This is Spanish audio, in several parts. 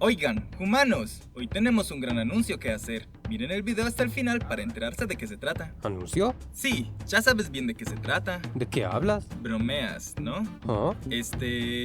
Oigan, humanos, hoy tenemos un gran anuncio que hacer. Miren el video hasta el final para enterarse de qué se trata. ¿Anuncio? Sí, ya sabes bien de qué se trata. ¿De qué hablas? Bromeas, ¿no? ¿Ah?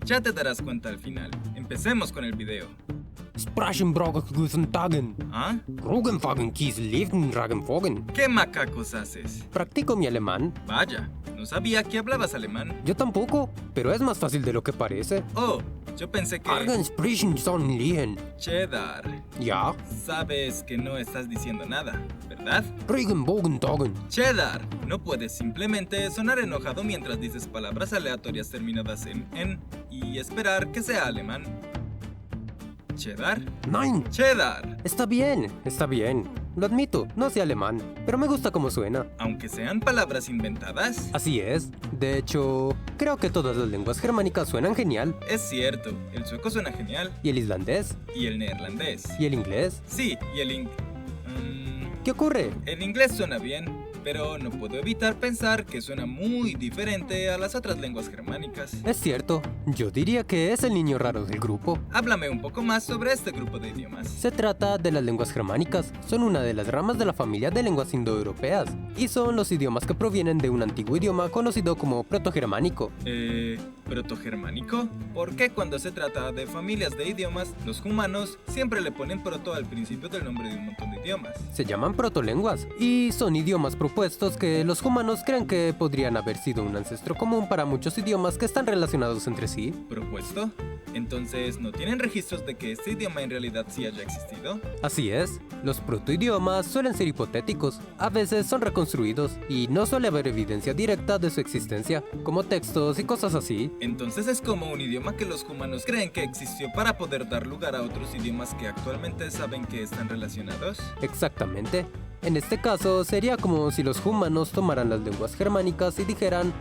Ya te darás cuenta al final. Empecemos con el video. Sprachenbrauch guten Tagen. ¿Ah? Rugenfagen Kiesel Leben Ragenfogen. ¿Qué macacos haces? Practico mi alemán. Vaya, no sabía que hablabas alemán. Yo tampoco, pero es más fácil de lo que parece. Oh, yo pensé que... Argen sprechen son liehen. Cheddar, Ja? sabes que no estás diciendo nada, ¿verdad? Regenbogen Tagen. Cheddar, no puedes simplemente sonar enojado mientras dices palabras aleatorias terminadas en y esperar que sea alemán. ¿Cheddar? Nein, ¡Cheddar! está bien, está bien. Lo admito, no sé alemán, pero me gusta cómo suena. Aunque sean palabras inventadas. Así es. De hecho, creo que todas las lenguas germánicas suenan genial. Es cierto, el sueco suena genial. ¿Y el islandés? Y el neerlandés. ¿Y el inglés? Sí, y ¿Qué ocurre? el inglés suena bien, pero no puedo evitar pensar que suena muy diferente a las otras lenguas germánicas. Es cierto, yo diría que es el niño raro del grupo. Háblame un poco más sobre este grupo de idiomas. Se trata de las lenguas germánicas, son una de las ramas de la familia de lenguas indoeuropeas, y son los idiomas que provienen de un antiguo idioma conocido como protogermánico. ¿Protogermánico? ¿Por qué cuando se trata de familias de idiomas, los humanos siempre le ponen proto al principio del nombre de un montón de idiomas? Se llaman protolenguas, y son idiomas propuestos que los humanos creen que podrían haber sido un ancestro común para muchos idiomas que están relacionados entre sí. ¿Propuesto? Entonces, ¿no tienen registros de que este idioma en realidad sí haya existido? Así es, los protoidiomas suelen ser hipotéticos, a veces son reconstruidos, y no suele haber evidencia directa de su existencia, como textos y cosas así. Entonces es como un idioma que los humanos creen que existió para poder dar lugar a otros idiomas que actualmente saben que están relacionados. Exactamente. En este caso, sería como si los humanos tomaran las lenguas germánicas y dijeran,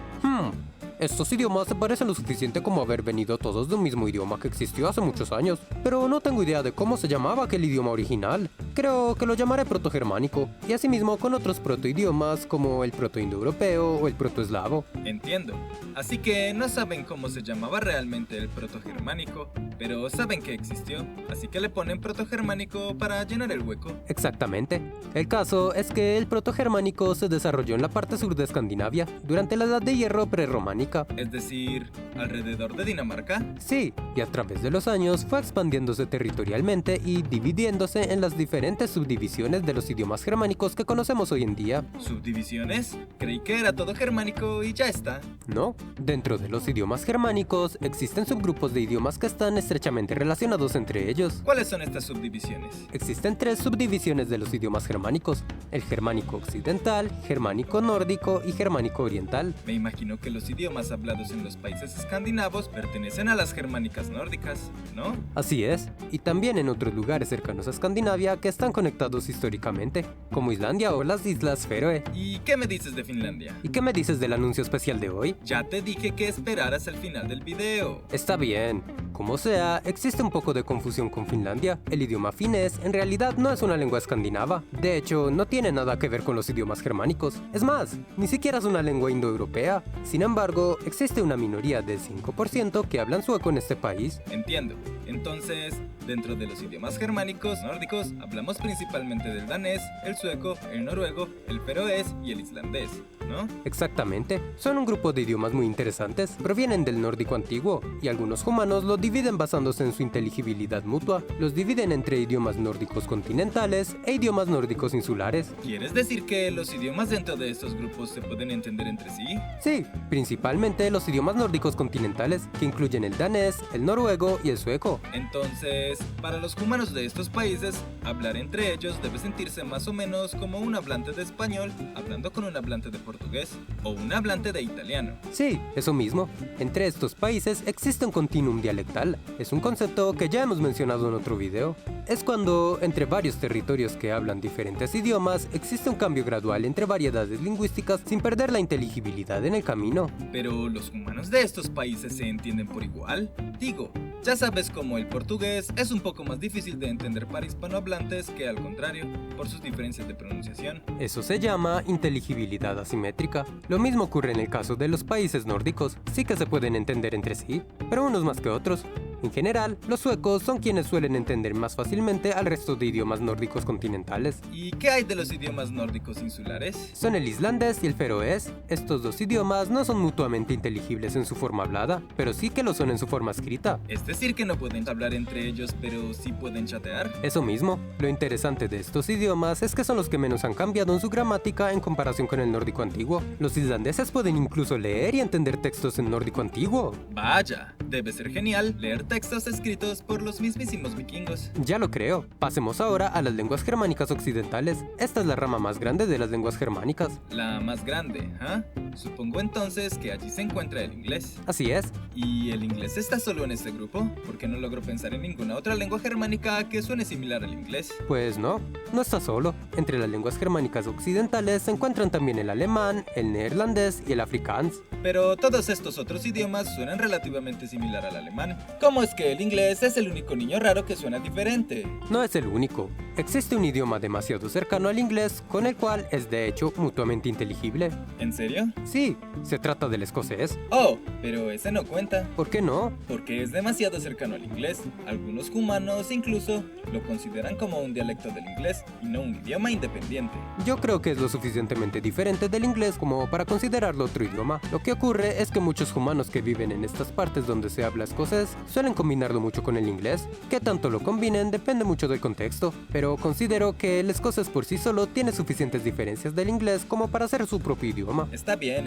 estos idiomas se parecen lo suficiente como haber venido todos de un mismo idioma que existió hace muchos años, pero no tengo idea de cómo se llamaba aquel idioma original. Creo que lo llamaré protogermánico, y asimismo con otros protoidiomas como el protoindoeuropeo o el protoeslavo. Entiendo. Así que no saben cómo se llamaba realmente el protogermánico, pero saben que existió, así que le ponen protogermánico para llenar el hueco. Exactamente. El caso es que el protogermánico se desarrolló en la parte sur de Escandinavia durante la Edad de Hierro prerrománica. Es decir, alrededor de Dinamarca. Sí, y a través de los años fue expandiéndose territorialmente y dividiéndose en las diferentes subdivisiones de los idiomas germánicos que conocemos hoy en día. ¿Subdivisiones? Creí que era todo germánico y ya está. No, dentro de los idiomas germánicos existen subgrupos de idiomas que están estrechamente relacionados entre ellos. ¿Cuáles son estas subdivisiones? Existen tres subdivisiones de los idiomas germánicos: el germánico occidental, germánico nórdico y germánico oriental. Me imagino que los idiomas hablados en los países escandinavos pertenecen a las germánicas nórdicas, ¿no? Así es, y también en otros lugares cercanos a Escandinavia que están conectados históricamente, como Islandia o las Islas Feroe. ¿Y qué me dices de Finlandia? ¿Y qué me dices del anuncio especial de hoy? Ya te dije que esperaras al final del video. Está bien. Como sea, existe un poco de confusión con Finlandia. El idioma finés en realidad no es una lengua escandinava. De hecho, no tiene nada que ver con los idiomas germánicos. Es más, ni siquiera es una lengua indoeuropea. Sin embargo, existe una minoría del 5% que hablan sueco en este país. Entiendo. Entonces, dentro de los idiomas germánicos nórdicos, hablamos principalmente del danés, el sueco, el noruego, el feroés y el islandés, ¿no? Exactamente. Son un grupo de idiomas muy interesantes. Provienen del nórdico antiguo, y algunos humanos los dividen basándose en su inteligibilidad mutua. Los dividen entre idiomas nórdicos continentales e idiomas nórdicos insulares. ¿Quieres decir que los idiomas dentro de estos grupos se pueden entender entre sí? Sí, principalmente los idiomas nórdicos continentales, que incluyen el danés, el noruego y el sueco. Entonces, para los humanos de estos países, hablar entre ellos debe sentirse más o menos como un hablante de español hablando con un hablante de portugués o un hablante de italiano. Sí, eso mismo. Entre estos países existe un continuum dialectal. Es un concepto que ya hemos mencionado en otro video. Es cuando, entre varios territorios que hablan diferentes idiomas, existe un cambio gradual entre variedades lingüísticas sin perder la inteligibilidad en el camino. Pero los humanos de estos países se entienden por igual. Digo, ya sabes cómo el portugués es un poco más difícil de entender para hispanohablantes que al contrario, por sus diferencias de pronunciación. Eso se llama inteligibilidad asimétrica. Lo mismo ocurre en el caso de los países nórdicos. Sí que se pueden entender entre sí, pero unos más que otros. En general, los suecos son quienes suelen entender más fácilmente al resto de idiomas nórdicos continentales. ¿Y qué hay de los idiomas nórdicos insulares? Son el islandés y el feroés. Estos dos idiomas no son mutuamente inteligibles en su forma hablada, pero sí que lo son en su forma escrita. Es decir, que no pueden hablar entre ellos, pero sí pueden chatear. Eso mismo. Lo interesante de estos idiomas es que son los que menos han cambiado en su gramática en comparación con el nórdico antiguo. Los islandeses pueden incluso leer y entender textos en nórdico antiguo. Vaya, debe ser genial leer textos escritos por los mismísimos vikingos. Ya lo creo. Pasemos ahora a las lenguas germánicas occidentales. Esta es la rama más grande de las lenguas germánicas. La más grande, ¿ah? Supongo entonces que allí se encuentra el inglés. Así es. ¿Y el inglés está solo en este grupo? Porque no logro pensar en ninguna otra lengua germánica que suene similar al inglés. Pues no está solo. Entre las lenguas germánicas occidentales se encuentran también el alemán, el neerlandés y el afrikaans. Pero todos estos otros idiomas suenan relativamente similar al alemán. ¿Cómo es que el inglés es el único niño raro que suena diferente? No es el único. Existe un idioma demasiado cercano al inglés con el cual es de hecho mutuamente inteligible. ¿En serio? Sí, se trata del escocés. Oh, pero ese no cuenta. ¿Por qué no? Porque es demasiado cercano al inglés. Algunos humanos incluso lo consideran como un dialecto del inglés y no un idioma independiente. Yo creo que es lo suficientemente diferente del inglés como para considerarlo otro idioma. Lo que ocurre es que muchos humanos que viven en estas partes donde se habla escocés suelen combinarlo mucho con el inglés. Qué tanto lo combinen depende mucho del contexto, pero considero que el escocés por sí solo tiene suficientes diferencias del inglés como para ser su propio idioma. Está bien,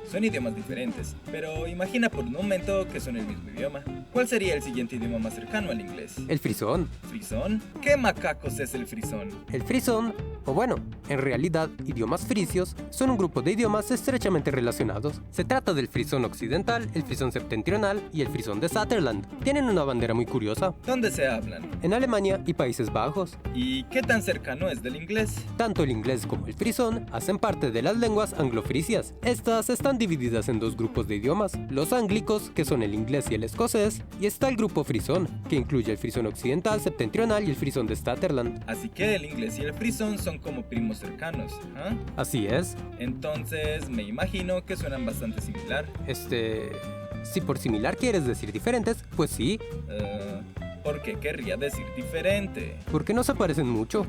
son idiomas diferentes, pero imagina por un momento que son el mismo idioma. ¿Cuál sería el siguiente idioma más cercano al inglés? El frisón. ¿Frisón? ¿Qué macacos es el frisón? El frisón, o bueno, en realidad, idiomas frisios, son un grupo de idiomas estrechamente relacionados. Se trata del frisón occidental, el frisón septentrional y el frisón de Saterland. Tienen una bandera muy curiosa. ¿Dónde se hablan? En Alemania y Países Bajos. ¿Y qué tan cercano es del inglés? Tanto el inglés como el frisón hacen parte de las lenguas anglofrisias. Estas están divididas en dos grupos de idiomas, los ánglicos, que son el inglés y el escocés, y está el grupo frisón, que incluye el frisón occidental, septentrional y el frisón de Saterland. Así que el inglés y el frisón son como primos cercanos, ¿ah? Así es. Entonces me imagino que suenan bastante similar. Si por similar quieres decir diferentes, pues sí. ¿Por qué querría decir diferente? Porque no se parecen mucho.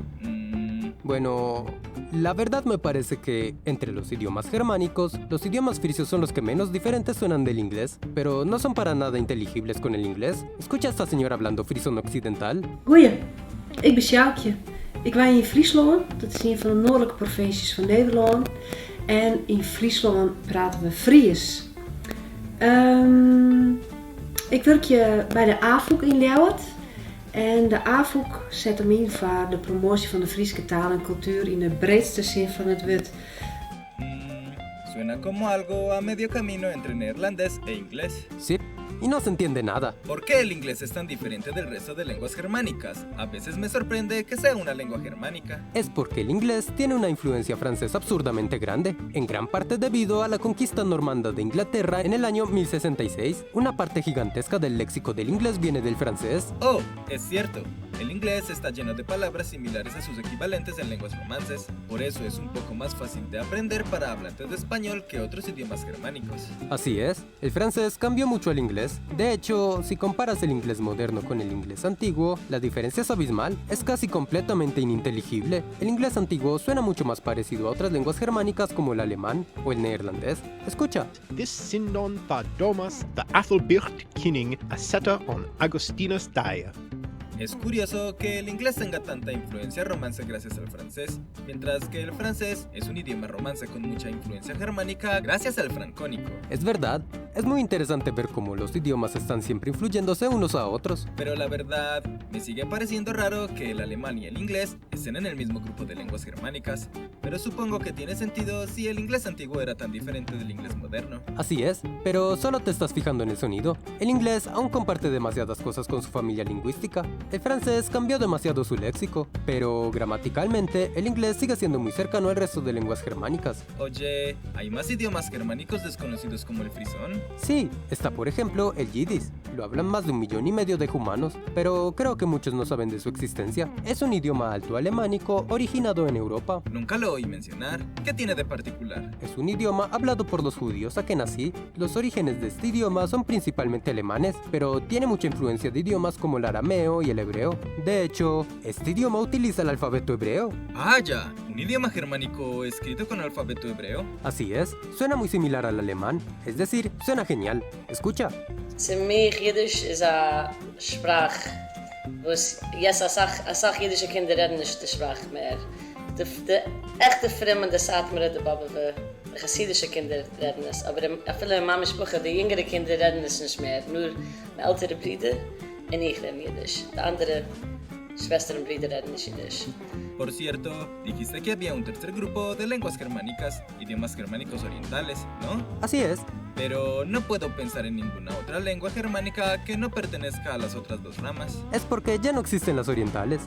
Bueno, la verdad me parece que entre los idiomas germánicos, los idiomas frisios son los que menos diferentes suenan del inglés, pero no son para nada inteligibles con el inglés. Escucha a esta señora hablando frisón occidental. Goeie, ik ben Sjoukje. Ik woon in Friesland, dat is een van de noordelijke provincies van Nederland. En in Friesland praten we Fries. Ik werk bij de AVOEK in Leeuwarden. En de AVOEK zet hem in voor de promotie van de Friese taal en cultuur in de breedste zin van het woord. Suena como algo a medio camino entre neerlandés e inglés. Sí, y no se entiende nada. ¿Por qué el inglés es tan diferente del resto de lenguas germánicas? A veces me sorprende que sea una lengua germánica. Es porque el inglés tiene una influencia francesa absurdamente grande, en gran parte debido a la conquista normanda de Inglaterra en el año 1066. Una parte gigantesca del léxico del inglés viene del francés. Oh, es cierto. El inglés está lleno de palabras similares a sus equivalentes en lenguas romances, por eso es un poco más fácil de aprender para hablantes de español que otros idiomas germánicos. Así es, el francés cambió mucho al inglés. De hecho, si comparas el inglés moderno con el inglés antiguo, la diferencia es abismal, es casi completamente ininteligible. El inglés antiguo suena mucho más parecido a otras lenguas germánicas como el alemán o el neerlandés. Escucha. This Sindon var Domas the Athelbert Kinning a setter on Augustinus Dyer. Es curioso que el inglés tenga tanta influencia romance gracias al francés, mientras que el francés es un idioma romance con mucha influencia germánica gracias al francónico. Es verdad, es muy interesante ver cómo los idiomas están siempre influyéndose unos a otros. Pero la verdad, me sigue pareciendo raro que el alemán y el inglés estén en el mismo grupo de lenguas germánicas, pero supongo que tiene sentido si el inglés antiguo era tan diferente del inglés moderno. Así es, pero solo te estás fijando en el sonido. El inglés aún comparte demasiadas cosas con su familia lingüística. El francés cambió demasiado su léxico, pero gramaticalmente el inglés sigue siendo muy cercano al resto de lenguas germánicas. Oye, ¿hay más idiomas germánicos desconocidos como el frisón? Sí, está por ejemplo el yiddish. Lo hablan más de 1,5 millones de humanos, pero creo que muchos no saben de su existencia. Es un idioma alto alemánico originado en Europa. Nunca lo oí mencionar. ¿Qué tiene de particular? Es un idioma hablado por los judíos Askenazí. Los orígenes de este idioma son principalmente alemanes, pero tiene mucha influencia de idiomas como el arameo y el hebreo. De hecho, este idioma utiliza el alfabeto hebreo. Ah, ya. ¿Un idioma germánico escrito con alfabeto hebreo? Así es, suena muy similar al alemán, es decir, suena genial. Escucha. Für mich Jiddisch ist eine Sprache, was jetzt als jiddische Kinder reden nicht die Sprache mehr. Die echte Fremden sagt mir das, aber die chassidische Kinder reden es. Aber viele Mama-Sprüche, die jüngere Kinder reden es nicht mehr. Nur meine ältere Brüder und ich reden Jiddisch. Die anderen Schwestern und Brüder reden nicht Jiddisch. Por cierto, dijiste que había un tercer grupo de lenguas germánicas, idiomas germánicos orientales, ¿no? Así es. Pero no puedo pensar en ninguna otra lengua germánica que no pertenezca a las otras dos ramas. Es porque ya no existen las orientales.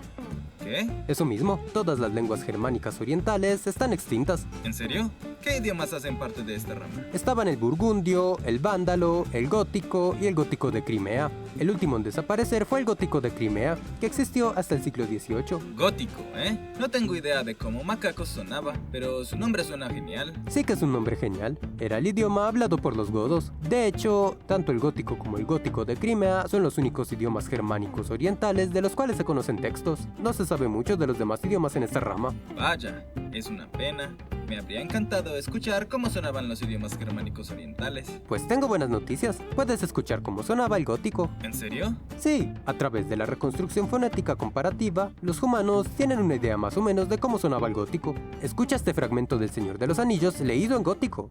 ¿Qué? Eso mismo, todas las lenguas germánicas orientales están extintas. ¿En serio? ¿Qué idiomas hacen parte de esta rama? Estaban el burgundio, el vándalo, el gótico y el gótico de Crimea. El último en desaparecer fue el gótico de Crimea, que existió hasta el siglo XVIII. Gótico, ¿eh? No tengo idea de cómo macaco sonaba, pero su nombre suena genial. Sí que es un nombre genial. Era el idioma hablado por los godos. De hecho, tanto el gótico como el gótico de Crimea son los únicos idiomas germánicos orientales de los cuales se conocen textos. No se sabe mucho de los demás idiomas en esta rama. Vaya, es una pena. Me habría encantado escuchar cómo sonaban los idiomas germánicos orientales. Pues tengo buenas noticias. Puedes escuchar cómo sonaba el gótico. ¿En serio? Sí, a través de la reconstrucción fonética comparativa, los humanos tienen una idea más o menos de cómo sonaba el gótico. Escucha este fragmento del Señor de los Anillos leído en gótico.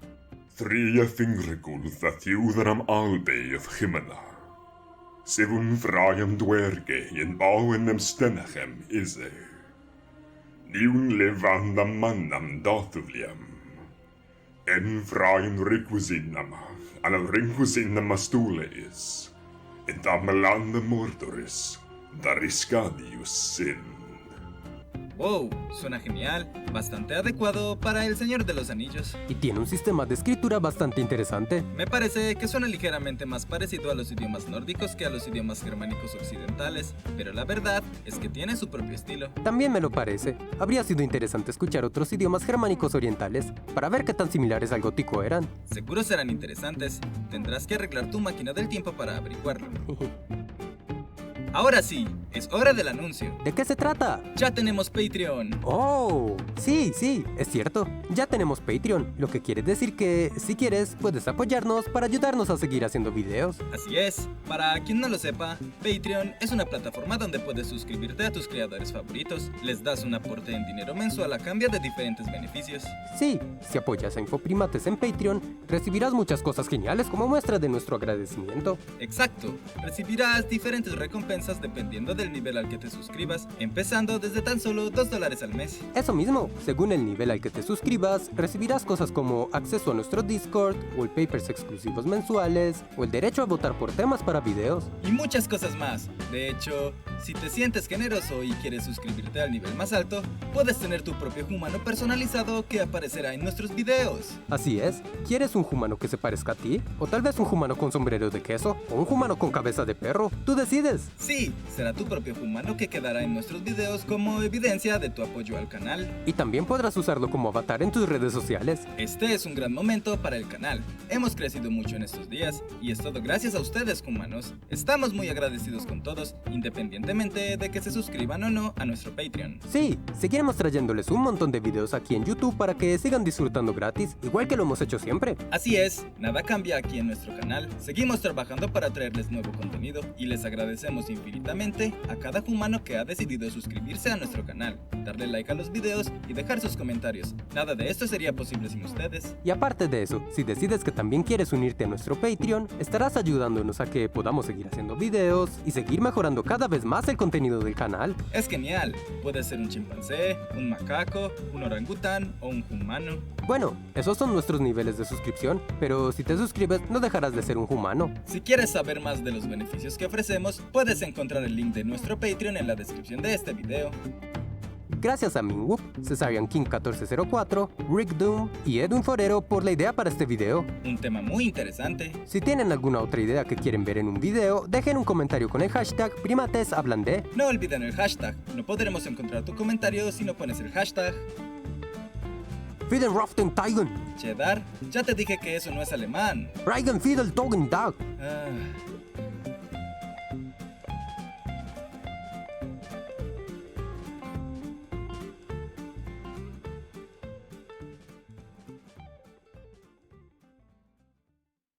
Þrýja þingrikul það þjúðaram albeið himana. Sifun fræjum dwerge in báinum stennachem ise. Njún levanda mannam datuvliam. En fræjum rikvusinnama, anal ringvusinnama stuleis. En damelanda mordoris, dariscadius sin. Wow, suena genial, bastante adecuado para El Señor de los Anillos. Y tiene un sistema de escritura bastante interesante. Me parece que suena ligeramente más parecido a los idiomas nórdicos que a los idiomas germánicos occidentales, pero la verdad es que tiene su propio estilo. También me lo parece. Habría sido interesante escuchar otros idiomas germánicos orientales para ver qué tan similares al gótico eran. Seguro serán interesantes. Tendrás que arreglar tu máquina del tiempo para averiguarlo. Ahora sí, es hora del anuncio. ¿De qué se trata? Ya tenemos Patreon. ¡Oh! Sí, es cierto. Ya tenemos Patreon, lo que quiere decir que, si quieres, puedes apoyarnos para ayudarnos a seguir haciendo videos. Así es. Para quien no lo sepa, Patreon es una plataforma donde puedes suscribirte a tus creadores favoritos. Les das un aporte en dinero mensual a cambio de diferentes beneficios. Sí, si apoyas a Infoprimates en Patreon, recibirás muchas cosas geniales como muestra de nuestro agradecimiento. Exacto. Recibirás diferentes recompensas dependiendo del nivel al que te suscribas, empezando desde tan solo $2 al mes. Eso mismo, según el nivel al que te suscribas, recibirás cosas como acceso a nuestro Discord, wallpapers exclusivos mensuales, o el derecho a votar por temas para videos. Y muchas cosas más. De hecho, si te sientes generoso y quieres suscribirte al nivel más alto, puedes tener tu propio humano personalizado que aparecerá en nuestros videos. Así es, ¿quieres un humano que se parezca a ti? ¿O tal vez un humano con sombrero de queso? ¿O un humano con cabeza de perro? Tú decides. Sí, será tu propio humano que quedará en nuestros videos como evidencia de tu apoyo al canal. Y también podrás usarlo como avatar en tus redes sociales. Este es un gran momento para el canal. Hemos crecido mucho en estos días y es todo gracias a ustedes, humanos. Estamos muy agradecidos con todos, independientemente de que se suscriban o no a nuestro Patreon. Sí, seguiremos trayéndoles un montón de videos aquí en YouTube para que sigan disfrutando gratis, igual que lo hemos hecho siempre. Así es, nada cambia aquí en nuestro canal. Seguimos trabajando para traerles nuevo contenido y les agradecemos infinitamente a cada humano que ha decidido suscribirse a nuestro canal, darle like a los videos y dejar sus comentarios. Nada de esto sería posible sin ustedes. Y aparte de eso, si decides que también quieres unirte a nuestro Patreon, estarás ayudándonos a que podamos seguir haciendo videos y seguir mejorando cada vez más el contenido del canal. Es genial, puedes ser un chimpancé, un macaco, un orangután o un humano. Bueno, esos son nuestros niveles de suscripción, pero si te suscribes no dejarás de ser un humano. Si quieres saber más de los beneficios que ofrecemos, puedes encontrar el link de nuestro Patreon en la descripción de este video. Gracias a Minwoo, Cesarian King 1404, Rick Doom y Edwin Forero por la idea para este video. Un tema muy interesante. Si tienen alguna otra idea que quieren ver en un video, dejen un comentario con el hashtag PrimatesHablanDe. No olviden el hashtag. No podremos encontrar tu comentario si no pones el hashtag. Fiden Raften Tigen. Cheddar, ya te dije que eso no es alemán. Reigen Fidel Togen Dag. Ah,